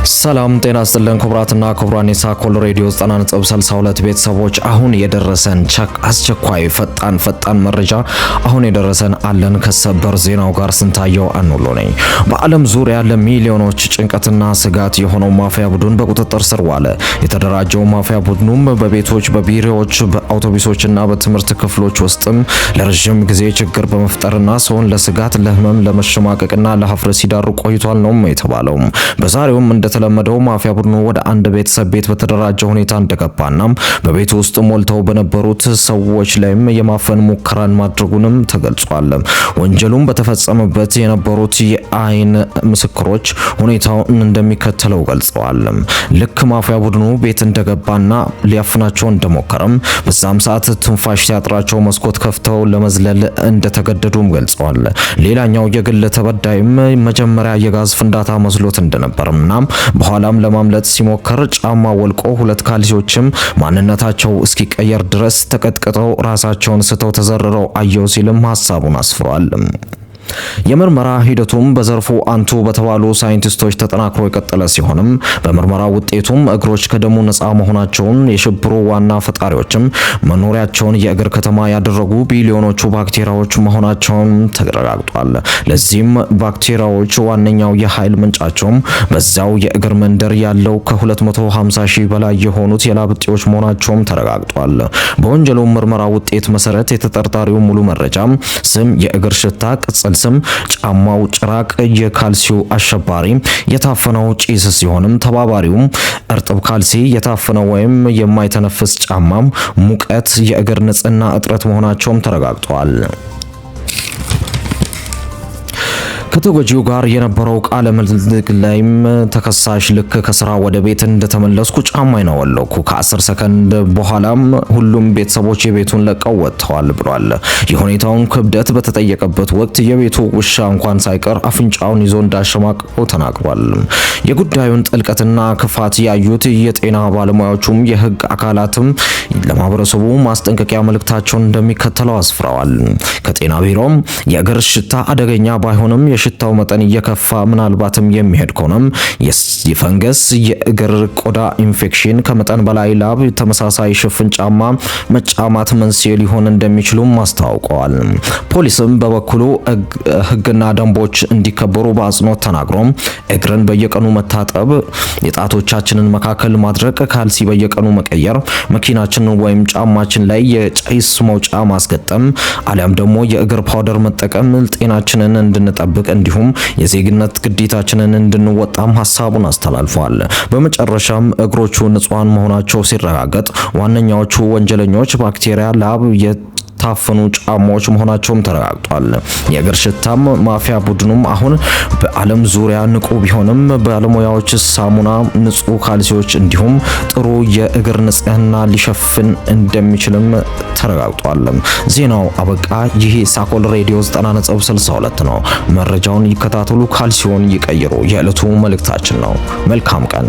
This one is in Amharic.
ሰላም ጤና ይስጥልን ክቡራትና ክቡራን የሳኮል ሬዲዮ 90.62 ቤተሰቦች አሁን የደረሰን አስቸኳይ ፈጣን መረጃ አሁን የደረሰን አለን ከሰበር ዜናው ጋር ስንታየው አኑሎ ነኝ። በዓለም ዙሪያ ለሚሊዮኖች ጭንቀትና ስጋት የሆነው ማፊያ ቡድን በቁጥጥር ስር ዋለ። የተደራጀው ማፊያ ቡድኑም በቤቶች፣ በቢሮዎች፣ በአውቶቡሶችና በትምህርት ክፍሎች ውስጥም ለረጅም ጊዜ ችግር በመፍጠርና ሰውን ለስጋት፣ ለህመም፣ ለመሸማቀቅና ለሀፍረት ሲዳሩ ቆይቷል ነው የተባለው። በዛሬውም እንደተለመደው ማፊያ ቡድኑ ወደ አንድ ቤተሰብ ቤት በተደራጀ ሁኔታ እንደገባና በቤቱ ውስጥ ሞልተው በነበሩት ሰዎች ላይም የማፈን ሙከራን ማድረጉንም ተገልጿል። ወንጀሉም በተፈጸመበት የነበሩት የአይን ምስክሮች ሁኔታውን እንደሚከተለው ገልጸዋል። ልክ ማፊያ ቡድኑ ቤት እንደገባና ሊያፍናቸው እንደሞከረም በዛም ሰዓት ትንፋሽ ሲያጥራቸው መስኮት ከፍተው ለመዝለል እንደተገደዱም ገልጸዋል። ሌላኛው የግል ተበዳይም መጀመሪያ የጋዝ ፍንዳታ መስሎት እንደነበርና በኋላም ለማምለጥ ሲሞከር ጫማ ወልቆ ሁለት ካልሲዎችም ማንነታቸው እስኪቀየር ድረስ ተቀጥቅጠው ራሳቸውን ስተው ተዘርረው አየው ሲልም ሐሳቡን አስፍሯል። የምርመራ ሂደቱም በዘርፉ አንቱ በተባሉ ሳይንቲስቶች ተጠናክሮ የቀጠለ ሲሆንም በምርመራ ውጤቱም እግሮች ከደሙ ነፃ መሆናቸውን የሽብሩ ዋና ፈጣሪዎችም መኖሪያቸውን የእግር ከተማ ያደረጉ ቢሊዮኖቹ ባክቴሪያዎች መሆናቸውን ተረጋግጧል። ለዚህም ባክቴሪያዎች ዋነኛው የኃይል ምንጫቸውም በዛው የእግር መንደር ያለው ከ250 ሺህ በላይ የሆኑት የላብጤዎች መሆናቸውም ተረጋግጧል። በወንጀሉ ምርመራ ውጤት መሰረት የተጠርጣሪው ሙሉ መረጃም ስም፣ የእግር ሽታ፣ ቅጽል ስም፣ ጫማው ጭራቅ፣ የካልሲው አሸባሪ፣ የታፈነው ጪስ ሲሆንም ተባባሪውም እርጥብ ካልሲ፣ የታፈነው ወይም የማይተነፍስ ጫማም፣ ሙቀት፣ የእግር ንጽህና እጥረት መሆናቸውም ተረጋግጧል። ከተጎጂው ጋር የነበረው ቃለ ምልልስ ላይም ተከሳሽ ልክ ከስራ ወደ ቤት እንደተመለስኩ ጫማዬን አወለኩ፣ ከ10 ሰከንድ በኋላም ሁሉም ቤተሰቦች የቤቱን ለቀው ወጥተዋል ብሏል። የሁኔታውን ክብደት በተጠየቀበት ወቅት የቤቱ ውሻ እንኳን ሳይቀር አፍንጫውን ይዞ እንዳሸማቀቀው ተናግሯል። የጉዳዩን ጥልቀትና ክፋት ያዩት የጤና ባለሙያዎቹም የህግ አካላትም ለማህበረሰቡ ማስጠንቀቂያ መልእክታቸውን እንደሚከተለው አስፍረዋል። ከጤና ቢሮም የእግር ሽታ አደገኛ ባይሆንም የሽታው መጠን እየከፋ ምናልባትም የሚሄድ ከሆነም የፈንገስ፣ የእግር ቆዳ ኢንፌክሽን፣ ከመጠን በላይ ላብ፣ ተመሳሳይ ሽፍን ጫማ መጫማት መንስኤ ሊሆን እንደሚችሉም አስታውቀዋል። ፖሊስም በበኩሉ ህግና ደንቦች እንዲከበሩ በአጽንኦት ተናግሮም እግርን በየቀኑ መታጠብ፣ የጣቶቻችንን መካከል ማድረቅ፣ ካልሲ በየቀኑ መቀየር፣ መኪናችንን ወይም ጫማችን ላይ የጭስ መውጫ ማስገጠም አሊያም ደግሞ የእግር ፓውደር መጠቀም ጤናችንን እንድንጠብቅ እንዲሁም የዜግነት ግዴታችንን እንድንወጣም ሐሳቡን አስተላልፏል። በመጨረሻም እግሮቹ ንጹሃን መሆናቸው ሲረጋገጥ ዋነኛዎቹ ወንጀለኞች ባክቴሪያ፣ ላብ፣ የታፈኑ ጫማዎች መሆናቸውም ተረጋግጧል። የእግር ሽታም ማፊያ ቡድኑም አሁን በዓለም ዙሪያ ንቁ ቢሆንም ባለሙያዎች ሳሙና፣ ንጹህ ካልሲዎች እንዲሁም ጥሩ የእግር ንጽህና ሊሸፍን እንደሚችልም ተረጋግጧል። ዜናው አበቃ። ይህ ሳኮል ሬዲዮ 90.62 ነው። መረጃውን ይከታተሉ፣ ካልሲውን ይቀይሩ የዕለቱ መልእክታችን ነው። መልካም ቀን።